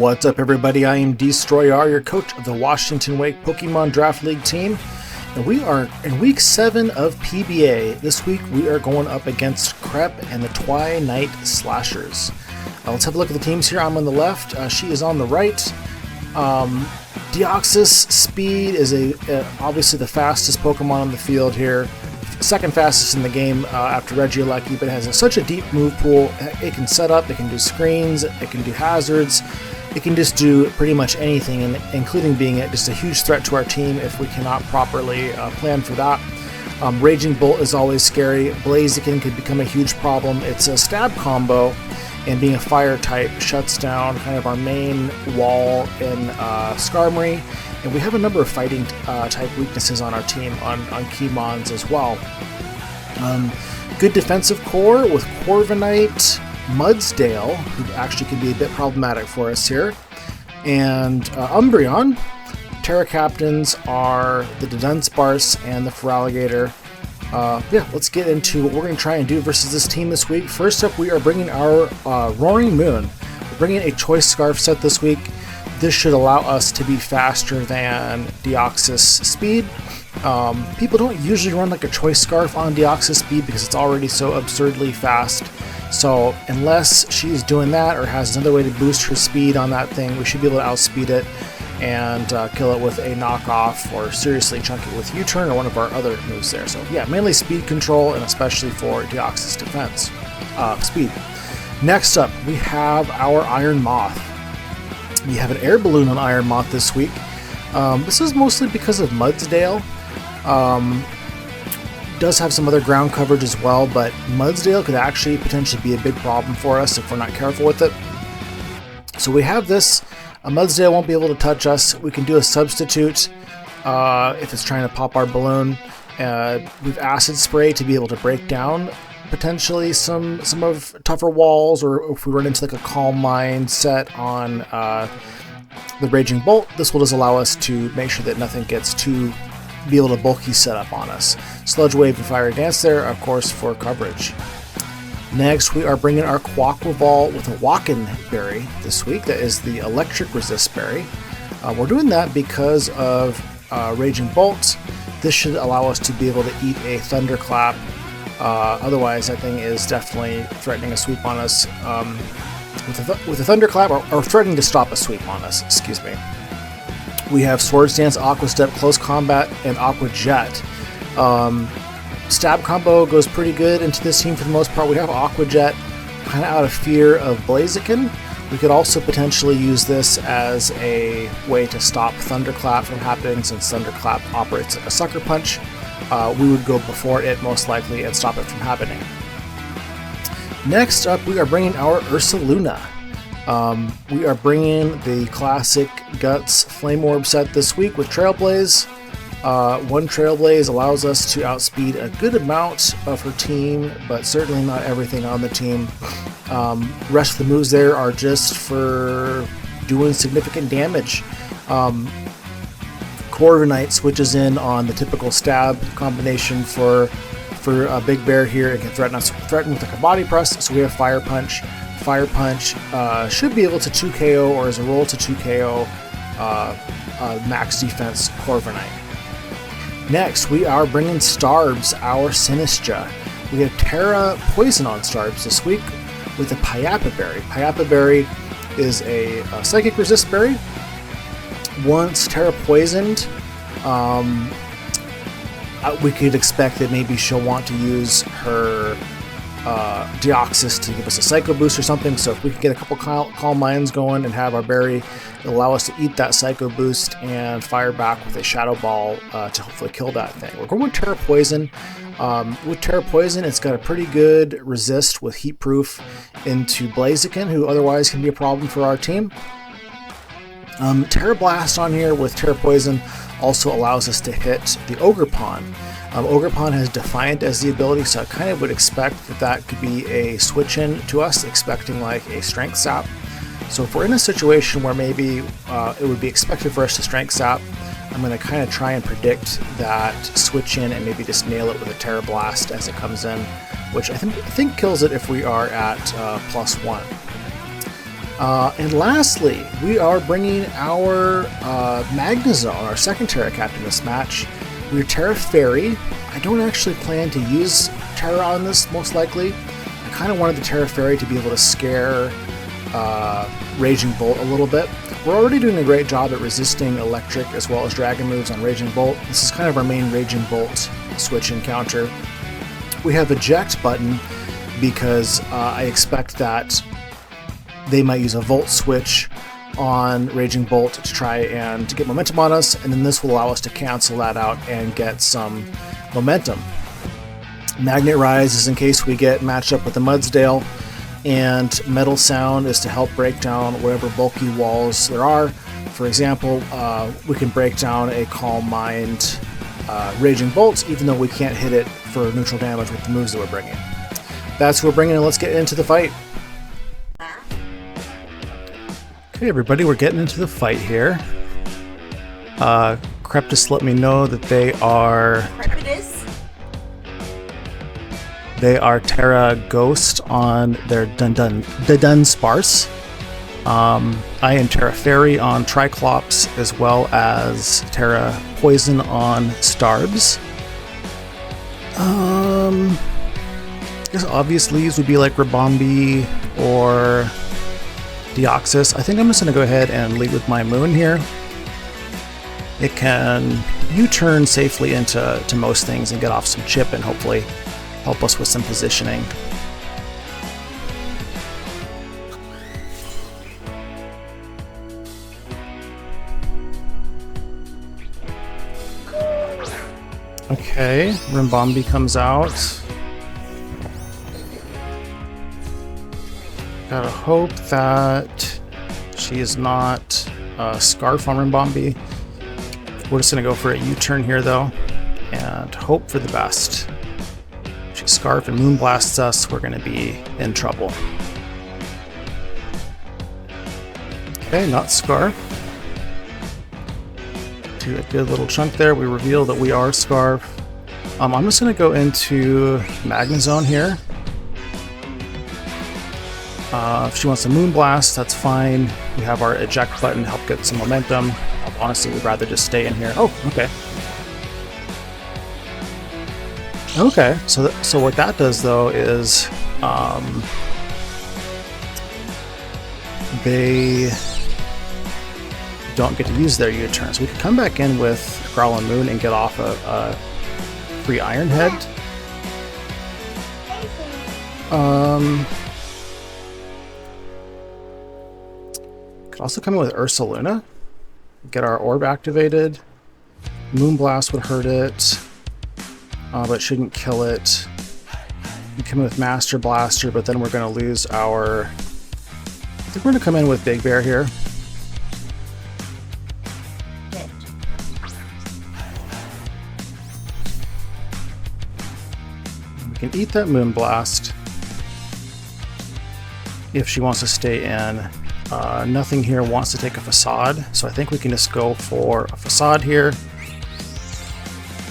What's up, everybody? I am Destroyer, your coach of the Washington Wake Pokemon Draft League team, and we are in Week 7 of PBA. This week we are going up against Crep and the Twilight Slashers. Let's have a look at the teams here. I'm on the left, she is on the right. Deoxys Speed is obviously the fastest Pokemon on the field here. Second fastest in the game after Regieleki, but it has such a deep move pool. It can set up, it can do screens, it can do hazards, it can just do pretty much anything, including being just a huge threat to our team if we cannot properly plan for that. Raging Bolt is always scary. Blaziken could become a huge problem. It's a stab combo, and being a fire type shuts down kind of our main wall in Skarmory. And we have a number of fighting type weaknesses on our team on key mons as well. Good defensive core with Corviknight, Mudsdale, who actually could be a bit problematic for us here, and Umbreon. Terra captains are the Dunsparce and the Feraligatr. Let's get into what we're going to try and do versus this team this week. First up, we are bringing our Roaring Moon. We're bringing a Choice Scarf set this week. This should allow us to be faster than Deoxys Speed. People don't usually run like a Choice Scarf on Deoxys Speed because it's already so absurdly fast. So unless she's doing that or has another way to boost her speed on that thing, we should be able to outspeed it and kill it with a knockoff, or seriously chunk it with U-turn or one of our other moves there. So yeah, mainly speed control, and especially for Deoxys defense. Speed. Next up, we have our Iron Moth. We have an air balloon on Iron Moth this week. This is mostly because of Mudsdale. Does have some other ground coverage as well, but Mudsdale could actually potentially be a big problem for us if we're not careful with it. So we have this. A Mudsdale won't be able to touch us. We can do a substitute if it's trying to pop our balloon. We've Acid Spray to be able to break down potentially some of tougher walls, or if we run into like a Calm Mind set on the Raging Bolt, this will just allow us to make sure that nothing gets too be able to bulky set up on us. Sludge Wave and Fiery Dance there, of course, for coverage. Next, we are bringing our Quaquaval with a Walken Berry this week. That is the Electric Resist Berry. We're doing that because of Raging Bolt. This should allow us to be able to eat a Thunderclap. Otherwise, that thing is definitely threatening a sweep on us. With a Thunderclap, or threatening to stop a sweep on us, excuse me. We have Swords Dance, Aqua Step, Close Combat, and Aqua Jet. Stab combo goes pretty good into this team for the most part. We have Aqua Jet kind of out of fear of Blaziken. We could also potentially use this as a way to stop Thunderclap from happening, since Thunderclap operates like a Sucker Punch. We would go before it most likely and stop it from happening. Next up, we are bringing our Ursaluna. We are bringing the classic Guts Flame Orb set this week with Trailblaze. One Trailblaze allows us to outspeed a good amount of her team, but certainly not everything on the team. Rest of the moves there are just for doing significant damage. Corviknight switches in on the typical stab combination for a Big Bear here. It can threaten with like a body press, so we have Fire Punch. Fire Punch should be able to 2KO, or as a roll to 2KO max defense Corviknight. Next, we are bringing Starbs, our Sinistcha. We have Terra Poison on Starbs this week with a Payapa Berry. Payapa Berry is a Psychic Resist Berry. Once Terra Poisoned, we could expect that maybe she'll want to use her Deoxys to give us a Psycho Boost or something. So if we can get a couple Calm Minds going and have our berry, it'll allow us to eat that Psycho Boost and fire back with a Shadow Ball to hopefully kill that thing. We're going with Terra Poison. With Terra Poison, it's got a pretty good resist with Heat Proof into Blaziken, who otherwise can be a problem for our team. Terra Blast on here with Terra Poison also allows us to hit the Ogerpon. Ogerpon has Defiant as the ability, so I kind of would expect that could be a switch in to us, expecting like a Strength Sap. So if we're in a situation where maybe it would be expected for us to Strength Sap, I'm going to kind of try and predict that switch in and maybe just nail it with a Terra Blast as it comes in, which I think kills it if we are at +1. And lastly, we are bringing our Magnezone, our second Terra Captain this match. We're Terra Fairy. I don't actually plan to use Terra on this, most likely. I kind of wanted the Terra Fairy to be able to scare Raging Bolt a little bit. We're already doing a great job at resisting electric as well as dragon moves on Raging Bolt. This is kind of our main Raging Bolt switch encounter. We have eject button because I expect that they might use a Volt switch on Raging Bolt to try and to get momentum on us, and then this will allow us to cancel that out and get some momentum. Magnet Rise is in case we get matched up with the Mudsdale, and Metal Sound is to help break down whatever bulky walls there are. For example, we can break down a Calm Mind Raging Bolt, even though we can't hit it for neutral damage with the moves that we're bringing. That's what we're bringing, and let's get into the fight. Okay, everybody, we're getting into the fight here. Creptus let me know that they are Terra Ghost on their Dunsparce. I am Terra Fairy on Triclops, as well as Terra Poison on Starbs. I guess obvious leads would be like Rabombi or Deoxys. I think I'm just going to go ahead and lead with my Moon here. It can U-turn safely into most things and get off some chip and hopefully help us with some positioning. Okay, Rimbombi comes out. Gotta hope that she is not Scarf on Rimbombi. We're just gonna go for a U-turn here though, and hope for the best. If she Scarf and Moonblasts us, we're gonna be in trouble. Okay, not Scarf. Do a good little chunk there. We reveal that we are Scarf. I'm just gonna go into Magnezone here. If she wants to Moonblast, that's fine. We have our eject button to help get some momentum. Honestly, we'd rather just stay in here. Oh, okay. Okay, so what that does though is they don't get to use their U-turns. We could come back in with Growlin' Moon and get off a free Iron Head. Could also come in with Ursaluna. Get our orb activated. Moonblast would hurt it, but shouldn't kill it. We come in with Master Blaster, but then we're going to lose our... I think we're going to come in with Big Bear here. We can eat that Moonblast if she wants to stay in. Nothing here wants to take a Facade, so I think we can just go for a Facade here.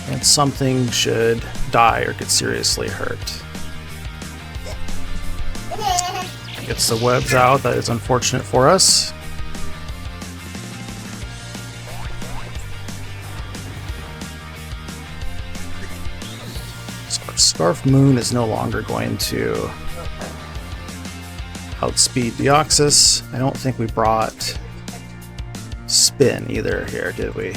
And something should die or get seriously hurt. Gets the webs out, that is unfortunate for us. Scarf Moon is no longer going to outspeed Deoxys. I don't think we brought Spin either here, did we?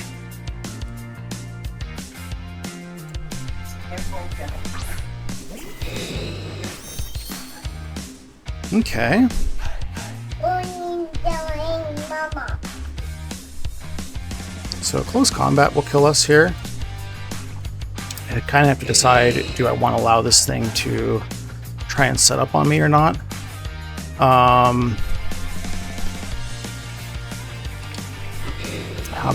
Okay. So close combat will kill us here. I kind of have to decide, do I want to allow this thing to try and set up on me or not? How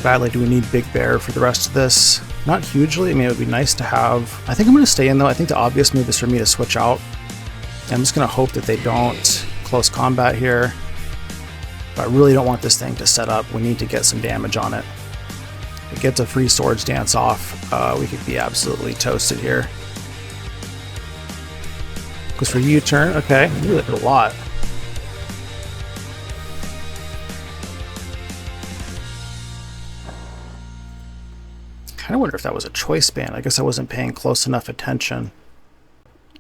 badly do we need Big Bear for the rest of this? Not hugely. I mean, it would be nice to have... I think I'm going to stay in, though. I think the obvious move is for me to switch out. I'm just going to hope that they don't close combat here. But I really don't want this thing to set up. We need to get some damage on it. If it gets a free Swords Dance off, we could be absolutely toasted here. Goes for U-turn. Okay, we did a lot. kind of wonder if that was a choice band. I guess I wasn't paying close enough attention.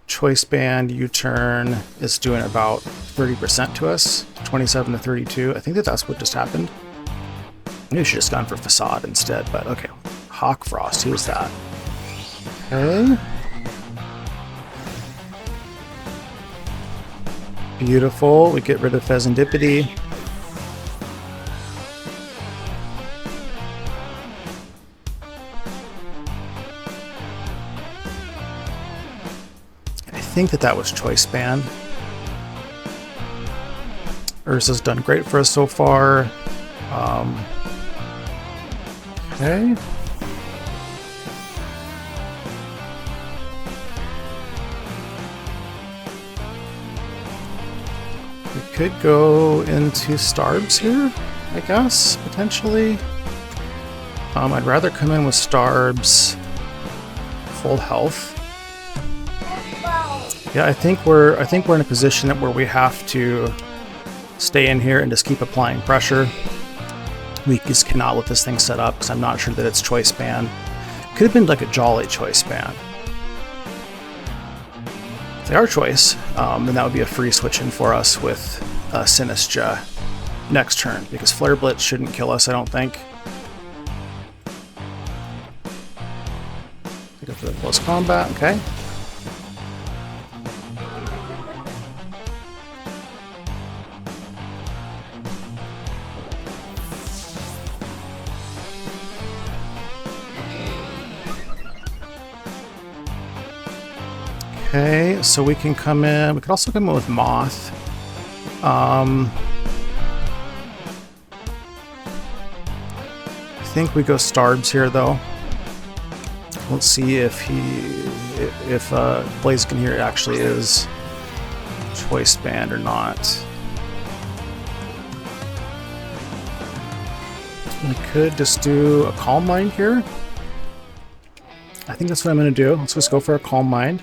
Choice band U-turn is doing about 30% to us, 27 to 32. I think that's what just happened. Maybe we should have just gone for facade instead, but okay. Hawk Frost, who is that? Okay. Beautiful. We get rid of Pheasantipity. I think that was choice band. Ursa's done great for us so far. Okay. We could go into Starbs here, I guess, potentially. I'd rather come in with Starbs full health. Yeah, I think we're in a position where we have to stay in here and just keep applying pressure. We just cannot let this thing set up because I'm not sure that it's choice band. Could have been like a Jolly choice band. If they are choice, then that would be a free switch in for us with Sinistcha next turn, because Flare Blitz shouldn't kill us, I don't think. Go for the close combat, okay. Okay, so we can come in. We could also come in with Moth. I think we go Starbs here, though. Let's see if Blaziken here actually is choice band or not. We could just do a Calm Mind here. I think that's what I'm going to do. Let's just go for a Calm Mind.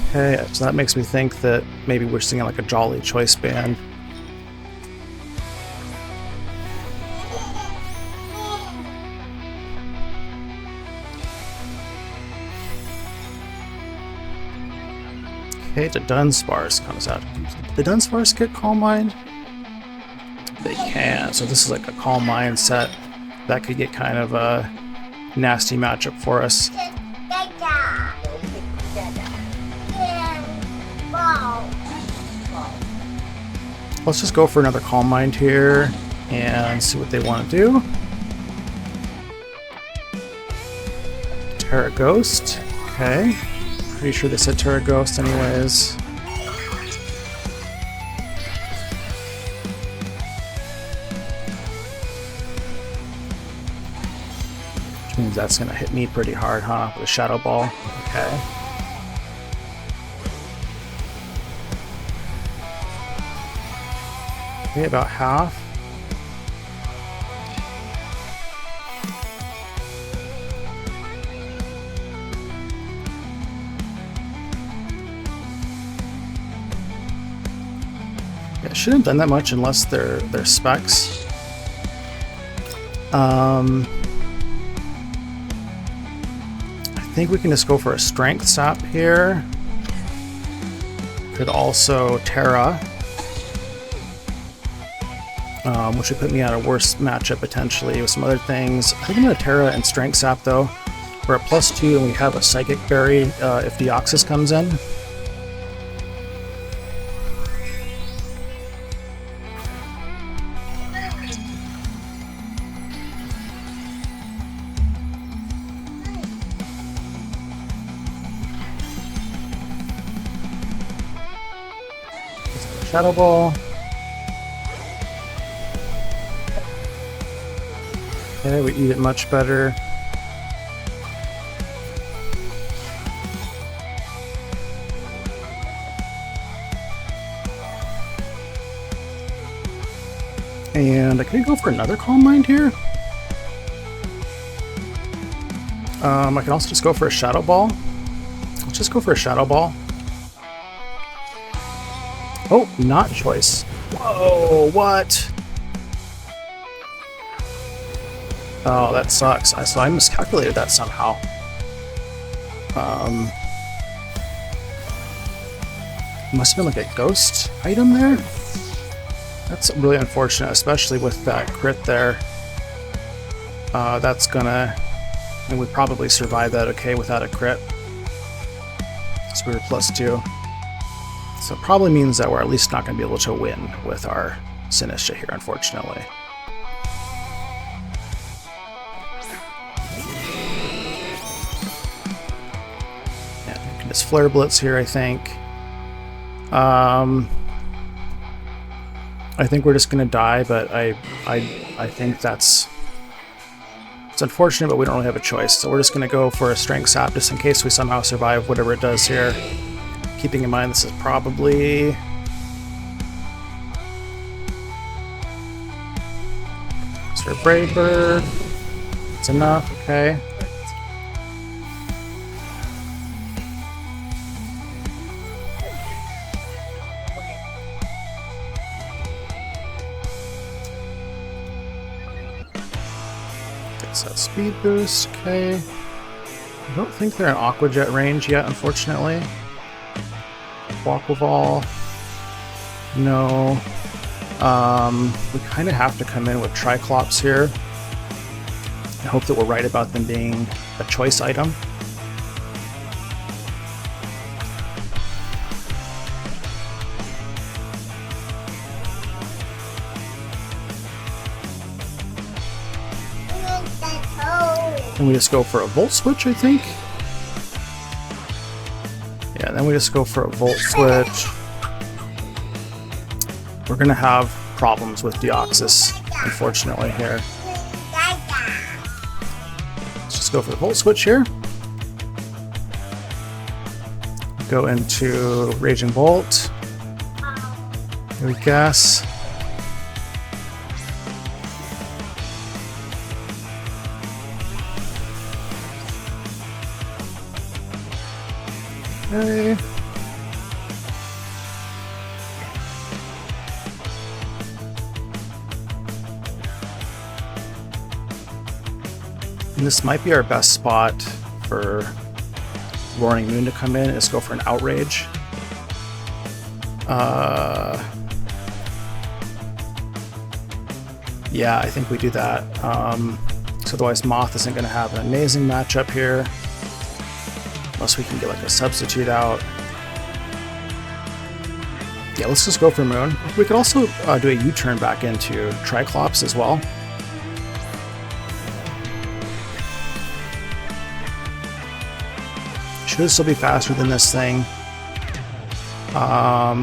Okay, so that makes me think that maybe we're singing like a Jolly choice band. Okay, the Dunsparce comes out. The Dunsparce get Calm Mind? They can. So this is like a Calm Mind set. That could get kind of a nasty matchup for us. Let's just go for another Calm Mind here and see what they want to do. Terra Ghost. Okay. Pretty sure they said Terra Ghost anyways. Which means that's going to hit me pretty hard, huh? With a Shadow Ball. Okay. Okay, about half. Yeah, shouldn't have done that much unless they're specs. I think we can just go for a Strength Sap here. Could also Terra. Which would put me at a worse matchup potentially with some other things. I think I'm going to Terra and Strength Sap though. We're at +2 and we have a Psychic Berry if Deoxys comes in. Shadow Ball. Okay, we eat it much better. And I could go for another Calm Mind here. I can also just go for a Shadow Ball. Let's just go for a Shadow Ball. Oh, not choice. Whoa, what? Oh, that sucks. So I miscalculated that somehow. Must have been like a ghost item there? That's really unfortunate, especially with that crit there. That's gonna... And we'd probably survive that okay without a crit. So we were +2. So it probably means that we're at least not going to be able to win with our Sinistra here, unfortunately. Yeah, we can just Flare Blitz here, I think. I think we're just going to die, but I think that's... It's unfortunate, but we don't really have a choice. So we're just going to go for a Strength Sap just in case we somehow survive whatever it does here. Keeping in mind this is probably... Sir Brave Bird. It's enough, okay. Gets that speed boost, okay. I don't think they're in Aqua Jet range yet, unfortunately. Aquaval. No. We kind of have to come in with Triclops here. I hope that we're right about them being a choice item. And we just go for a Volt Switch, I think. Yeah, then we just go for a Volt Switch. We're going to have problems with Deoxys, unfortunately, here. Let's just go for the Volt Switch here. Go into Raging Bolt. Here we guess. Okay. And this might be our best spot for Roaring Moon to come in. Let's go for an Outrage. Yeah, I think we do that. So otherwise Moth isn't going to have an amazing matchup here. Unless we can get like a substitute out. Yeah, let's just go for Moon. We could also do a U-turn back into Triclops as well. Should still be faster than this thing. I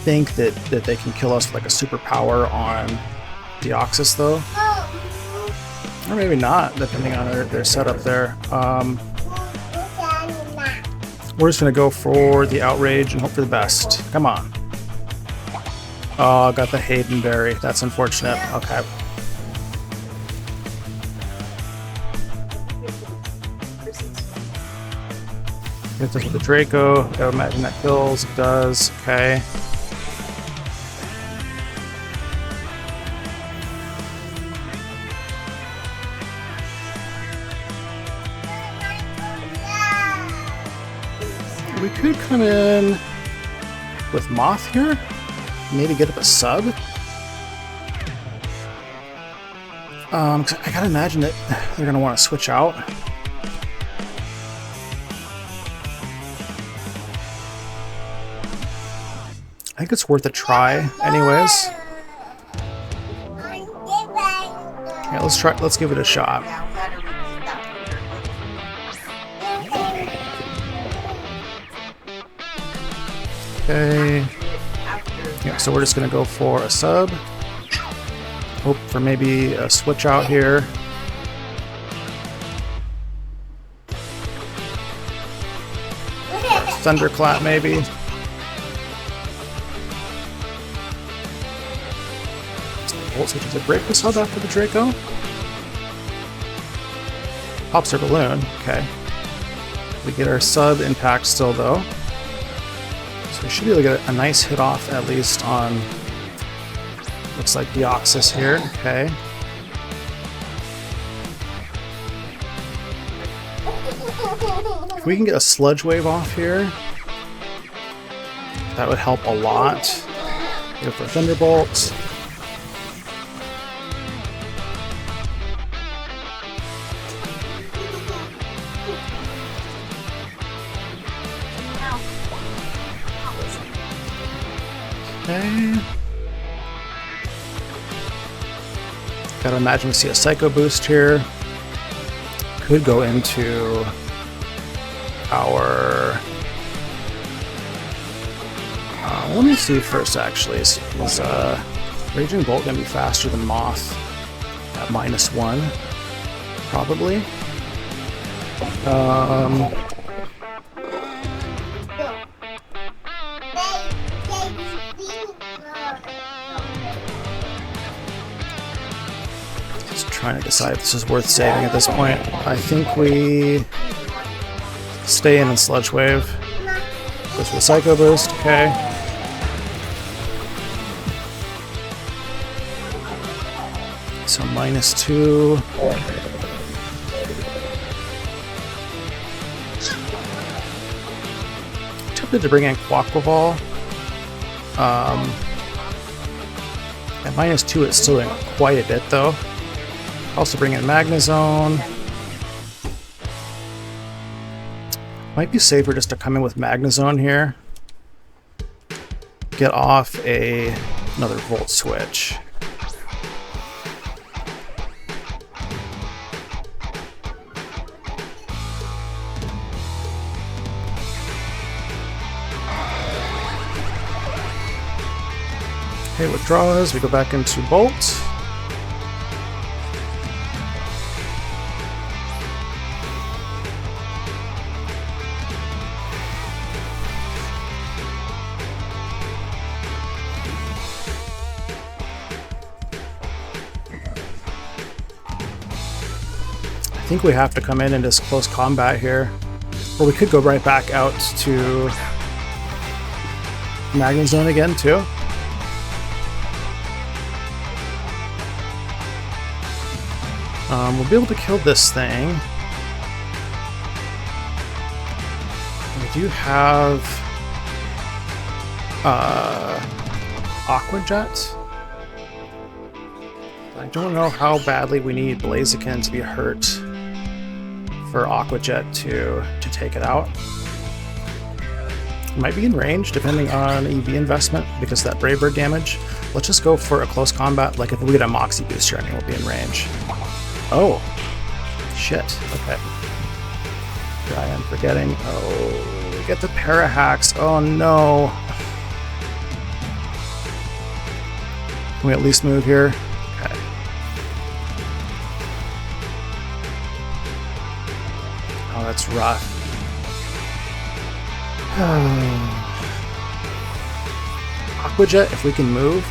think that they can kill us with like a superpower on Deoxys though. Or maybe not, depending on their setup there. We're just going to go for the Outrage and hope for the best. Come on. Oh, got the Hayden Berry. That's unfortunate. Okay. Hit this with the Draco. Gotta imagine that kills. It does. Okay. We could come in with Moth here. Maybe get up a sub. I gotta imagine that they're gonna want to switch out. I think it's worth a try, anyways. Yeah, let's try. Let's give it a shot. Okay. Yeah, so we're just gonna go for a sub. Hope for maybe a switch out here. Thunderclap maybe. Volt Switch is a break the sub after the Draco. Pops our balloon. Okay. We get our sub impact still though. So we should be able to get a nice hit off at least on Looks like Deoxys here. Okay. If we can get a Sludge Wave off here, that would help a lot. Go for Thunderbolt. Okay. Gotta imagine we see a Psycho Boost here. Could go into our... let me see first, actually. Is Raging Bolt going to be faster than Moth at -1? Probably. Just trying to decide if this is worth saving at this point. I think we stay in and Sludge Wave. Goes for the Psycho Boost. Okay. So -2. Tempted to bring in Quaquaval. At -2 it's still doing quite a bit though. Also bring in Magnezone. Might be safer just to come in with Magnezone here. Get off another Volt Switch. Okay, withdraws, we go back into Bolt. I think we have to come in and just close combat here. Or we could go right back out to Magnezone again too. We'll be able to kill this thing. We do have Aqua Jet. I don't know how badly we need Blaziken to be hurt for Aqua Jet to take it out. It might be in range depending on EV investment because of that Brave Bird damage. Let's just go for a close combat. Like if we get a Moxie boost here, I think we'll be in range. Oh, shit. Okay. I am forgetting. Oh, we get the Parahacks. Oh no. Can we at least move here? Okay. Oh, that's rough. Aqua Jet, if we can move,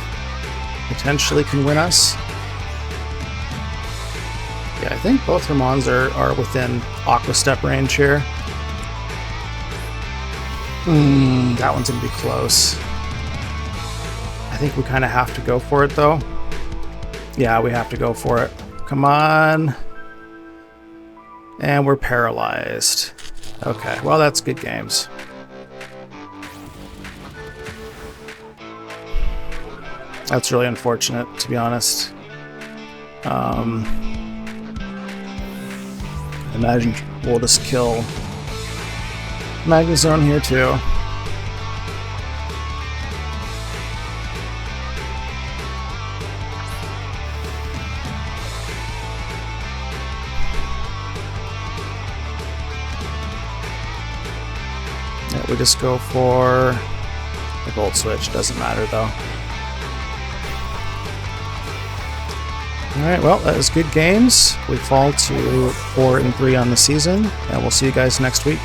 potentially can win us. Yeah, I think both Hermons are within Aqua Step range here. That one's gonna be close. I think we kind of have to go for it though. Yeah, we have to go for it. Come on. And we're paralyzed. Okay, well that's good games. That's really unfortunate, to be honest. Imagine we'll just kill Magnezone here too. Yeah, we just go for the Gold Switch, doesn't matter though. Alright, well, that was good games. We fall to 4-3 on the season, and we'll see you guys next week.